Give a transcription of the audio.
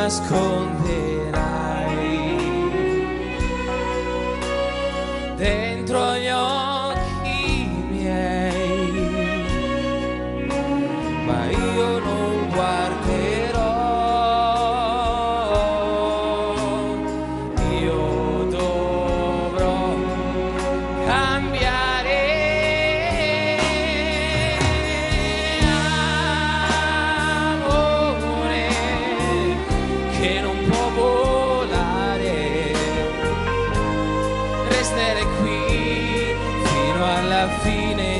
nasconderai dentro gli occhi miei, ma io non guarderò, io dovrò cambiare. Amore che non può volare, resterei qui fino alla fine